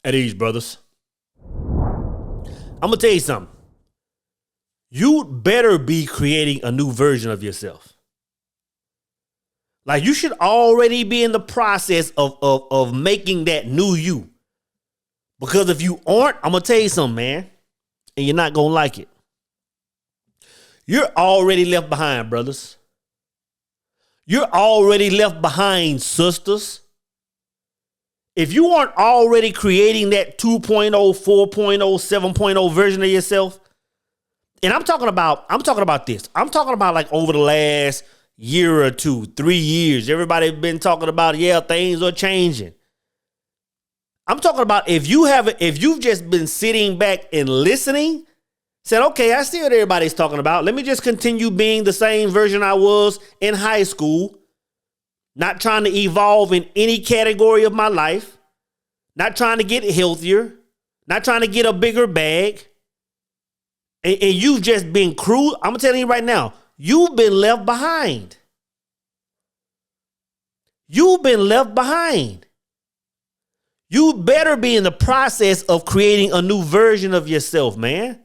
At ease, brothers. I'm going to tell you something. You better be creating a new version of yourself. Like, you should already be in the process of making that new you. Because if you aren't, I'm going to tell you something, man, and you're not going to like it. You're already left behind, brothers. You're already left behind, sisters. If you aren't already creating that 2.0, 4.0, 7.0 version of yourself, and I'm talking about this. I'm talking about like over the last year or 2, 3 years. Everybody's been talking about, yeah, things are changing. I'm talking about if you've just been sitting back and listening, said, okay, I see what everybody's talking about. Let me just continue being the same version I was in high school. Not trying to evolve in any category of my life. Not trying to get healthier. Not trying to get a bigger bag. And you've just been cruel. I'm telling you right now, you've been left behind. You've been left behind. You better be in the process of creating a new version of yourself, man.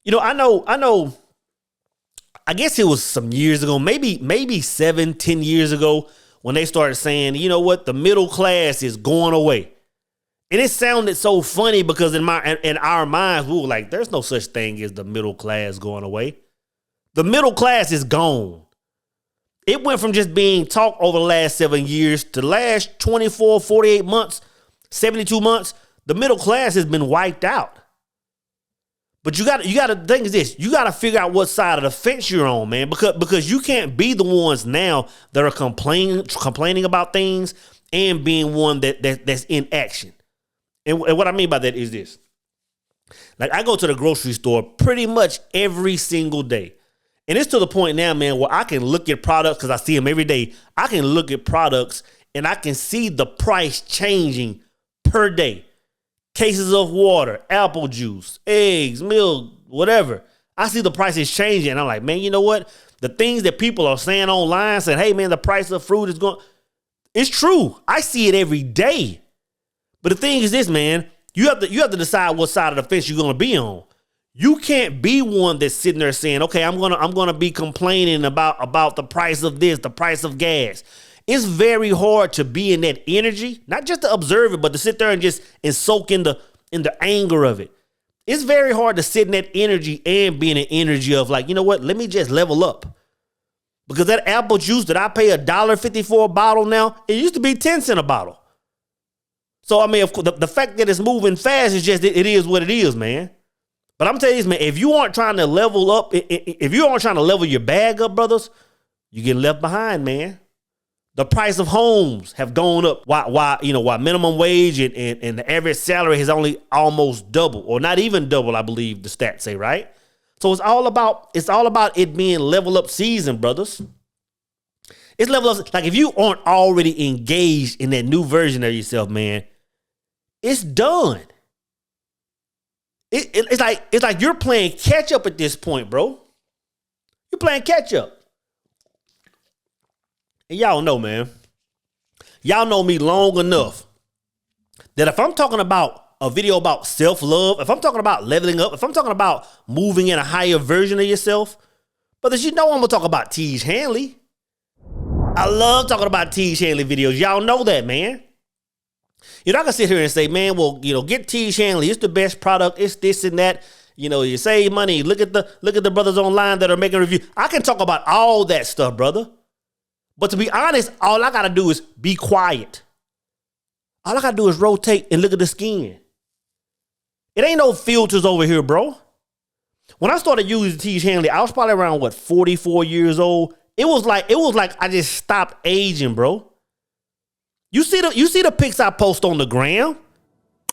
You know, I know. I guess it was some years ago, maybe 7-10 years ago, when they started saying, you know what, the middle class is going away. And it sounded so funny because in our minds, we were like, there's no such thing as the middle class going away. The middle class is gone. It went from just being talk over the last 7 years to the last 24, 48 months, 72 months. The middle class has been wiped out. But you got to think is this. You got to figure out what side of the fence you're on, man, because you can't be the ones now that are complaining about things and being one that's in action. And what I mean by that is this. Like, I go to the grocery store pretty much every single day. And it's to the point now, man, where I can look at products because I see them every day. I can look at products and I can see the price changing per day. Cases of water, apple juice, eggs, milk, whatever. I see the prices changing. And I'm like, man, you know what? The things that people are saying online, saying, hey, man, the price of fruit is going. It's true. I see it every day. But the thing is this, man, you have to decide what side of the fence you're going to be on. You can't be one that's sitting there saying, okay, I'm gonna be complaining about the price of this, the price of gas. It's very hard to be in that energy, not just to observe it, but to sit there and soak in the anger of it. It's very hard to sit in that energy and be in an energy of like, you know what? Let me just level up. Because that apple juice that I pay $1.50 for a bottle now, it used to be 10 cents a bottle. So, I mean, of course, the fact that it's moving fast is just, it is what it is, man. But I'm telling you this, man, if you aren't trying to level up, if you aren't trying to level your bag up, brothers, you're getting left behind, man. The price of homes have gone up while minimum wage and the average salary has only almost doubled, or not even double, I believe the stats say, right? So it's all about it being level up season, brothers. It's level up. Like, if you aren't already engaged in that new version of yourself, man, it's done. It's like you're playing catch up at this point, bro. You're playing catch up. And y'all know, man. Y'all know me long enough that if I'm talking about a video about self-love, if I'm talking about leveling up, if I'm talking about moving in a higher version of yourself, but as you know, I'm going to talk about Te Hanley. I love talking about Te Hanley videos. Y'all know that, man. You know, I can sit here and say, man, well, get Te Hanley. It's the best product. It's this and that. You save money. Look at the brothers online that are making a review. I can talk about all that stuff, brother. But to be honest, all I got to do is be quiet. All I got to do is rotate and look at the skin. It ain't no filters over here, bro. When I started using Te Hanley, I was probably around, 44 years old. It was like I just stopped aging, bro. You see the pics I post on the gram?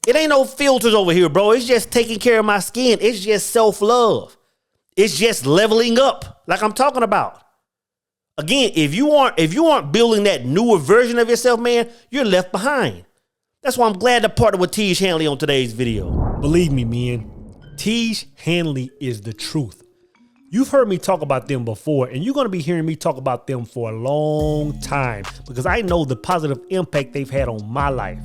It ain't no filters over here, bro. It's just taking care of my skin. It's just self-love. It's just leveling up, like I'm talking about. Again, if you aren't building that newer version of yourself, man, you're left behind. That's why I'm glad to partner with Te Hanley on today's video. Believe me, man, Te Hanley is the truth. You've heard me talk about them before, and you're going to be hearing me talk about them for a long time because I know the positive impact they've had on my life.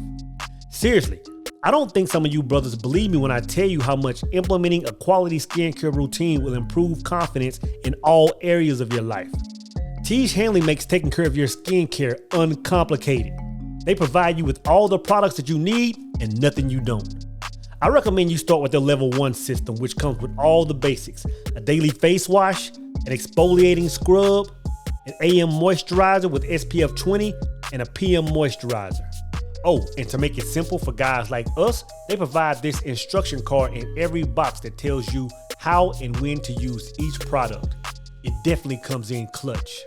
Seriously, I don't think some of you brothers believe me when I tell you how much implementing a quality skincare routine will improve confidence in all areas of your life. Te Hanley makes taking care of your skincare uncomplicated. They provide you with all the products that you need and nothing you don't. I recommend you start with their level 1 system, which comes with all the basics: a daily face wash, an exfoliating scrub, an AM moisturizer with SPF 20, and a PM moisturizer. Oh, and to make it simple for guys like us, they provide this instruction card in every box that tells you how and when to use each product. It definitely comes in clutch.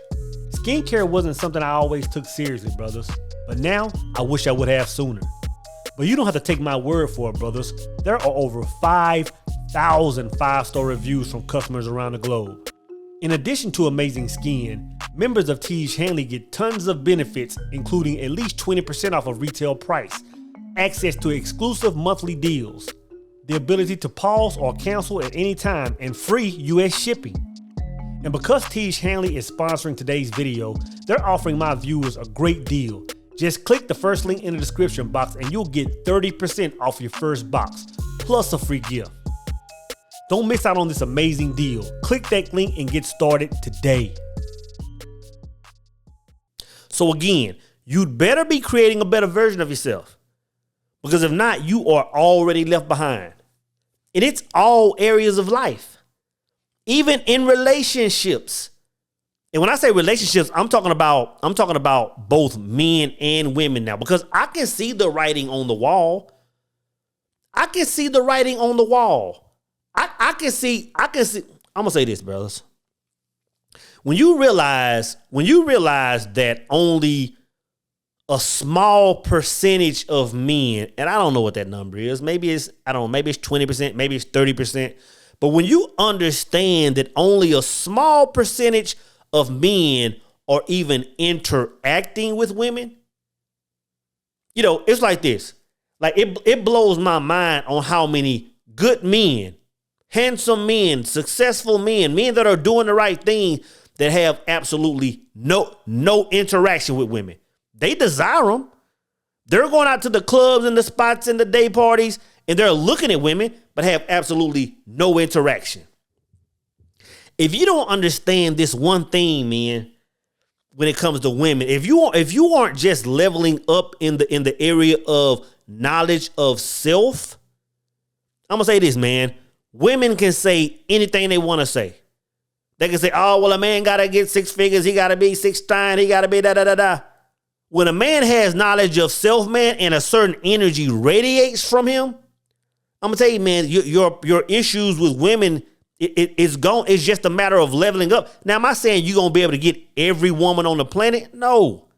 Skincare wasn't something I always took seriously, brothers, but now I wish I would have sooner. But you don't have to take my word for it, brothers. There are over 5,000 5-star reviews from customers around the globe. In addition to amazing skin, members of Te Hanley get tons of benefits, including at least 20% off of retail price, access to exclusive monthly deals, the ability to pause or cancel at any time, and free US shipping. And because Te Hanley is sponsoring today's video, they're offering my viewers a great deal. Just click the first link in the description box and you'll get 30% off your first box, plus a free gift. Don't miss out on this amazing deal. Click that link and get started today. So again, you'd better be creating a better version of yourself, because if not, you are already left behind. And it's all areas of life, even in relationships. And when I say relationships, I'm talking about both men and women now, because I can see the writing on the wall. I can see the writing on the wall. I can see, I'm gonna say this, brothers. When you realize that only a small percentage of men, and I don't know what that number is, maybe it's 20%, maybe it's 30%. But when you understand that only a small percentage of men are even interacting with women, it's like this. Like it blows my mind on how many good men, handsome men, successful men that are doing the right thing, that have absolutely no interaction with women. They desire them. They're going out to the clubs and the spots and the day parties, and they're looking at women, but have absolutely no interaction. If you don't understand this one thing, man, when it comes to women, if you aren't just leveling up in the area of knowledge of self, I'm gonna say this, man. Women can say anything they want to say. They can say, oh, well, a man got to get 6 figures. He got to be 6'9". He got to be da-da-da-da. When a man has knowledge of self, man, and a certain energy radiates from him, I'm going to tell you, man, your issues with women, it's gone. It's just a matter of leveling up. Now, am I saying you're going to be able to get every woman on the planet? No.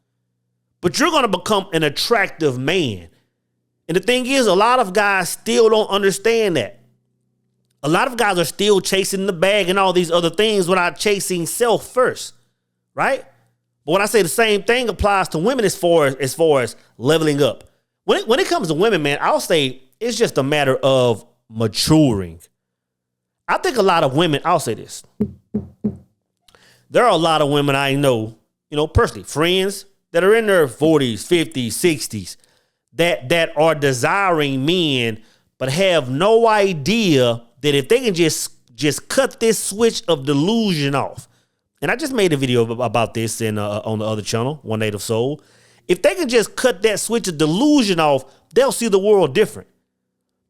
But you're going to become an attractive man. And the thing is, a lot of guys still don't understand that. A lot of guys are still chasing the bag and all these other things without chasing self first, right? But when I say the same thing applies to women as far as leveling up. When it comes to women, man, I'll say it's just a matter of maturing. I think a lot of women, I'll say this. There are a lot of women I know, personally, friends that are in their 40s, 50s, 60s that are desiring men, but have no idea that if they can just cut this switch of delusion off. And I just made a video about this on the other channel, One Native Soul. If they can just cut that switch of delusion off, they'll see the world different.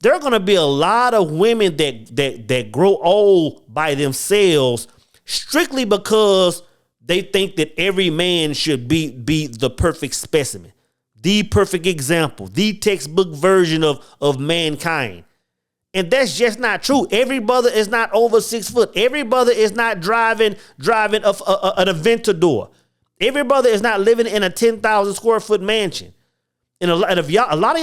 There are going to be a lot of women that grow old by themselves strictly because they think that every man should be the perfect specimen, the perfect example, the textbook version of mankind. And that's just not true. Every brother is not over 6 foot. Every brother is not driving an Aventador. Every brother is not living in a 10,000 square foot mansion. And a lot of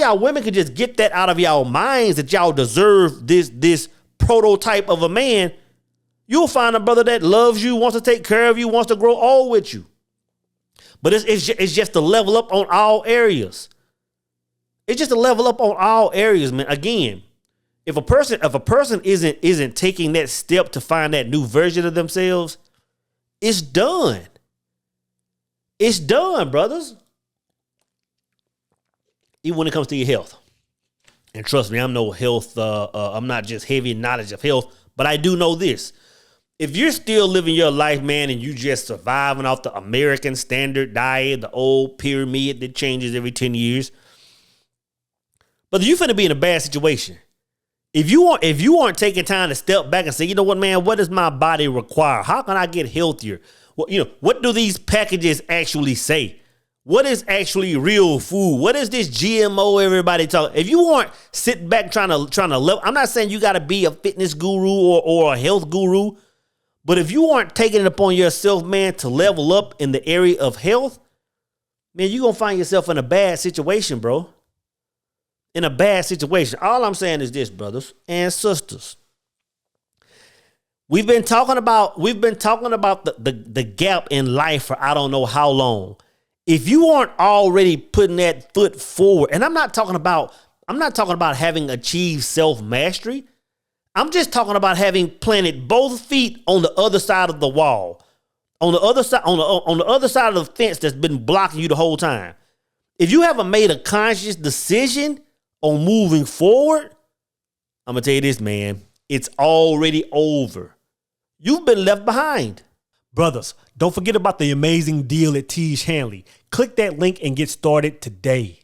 y'all women can just get that out of y'all minds that y'all deserve this prototype of a man. You'll find a brother that loves you, wants to take care of you, wants to grow old with you. But it's just to level up on all areas. It's just to level up on all areas, man. Again, if a person isn't taking that step to find that new version of themselves, it's done. It's done, brothers. Even when it comes to your health. And trust me, I'm no health. I'm not just heavy knowledge of health, but I do know this. If you're still living your life, man, and you just surviving off the American standard diet, the old pyramid that changes every 10 years, but you finna be in a bad situation. If you aren't taking time to step back and say, you know what, man, what does my body require? How can I get healthier? Well, what do these packages actually say? What is actually real food? What is this GMO everybody talking? If you aren't sitting back trying to level, I'm not saying you got to be a fitness guru or a health guru, but if you aren't taking it upon yourself, man, to level up in the area of health, man, you're going to find yourself in a bad situation, bro. In a bad situation. All I'm saying is this, brothers and sisters. We've been talking about the gap in life for I don't know how long. If you aren't already putting that foot forward, and I'm not talking about having achieved self-mastery. I'm just talking about having planted both feet on the other side of the wall, on the other side of the fence that's been blocking you the whole time. If you haven't made a conscious decision on moving forward, I'm gonna tell you this, man, it's already over. You've been left behind. Brothers, don't forget about the amazing deal at Te Hanley. Click that link and get started today.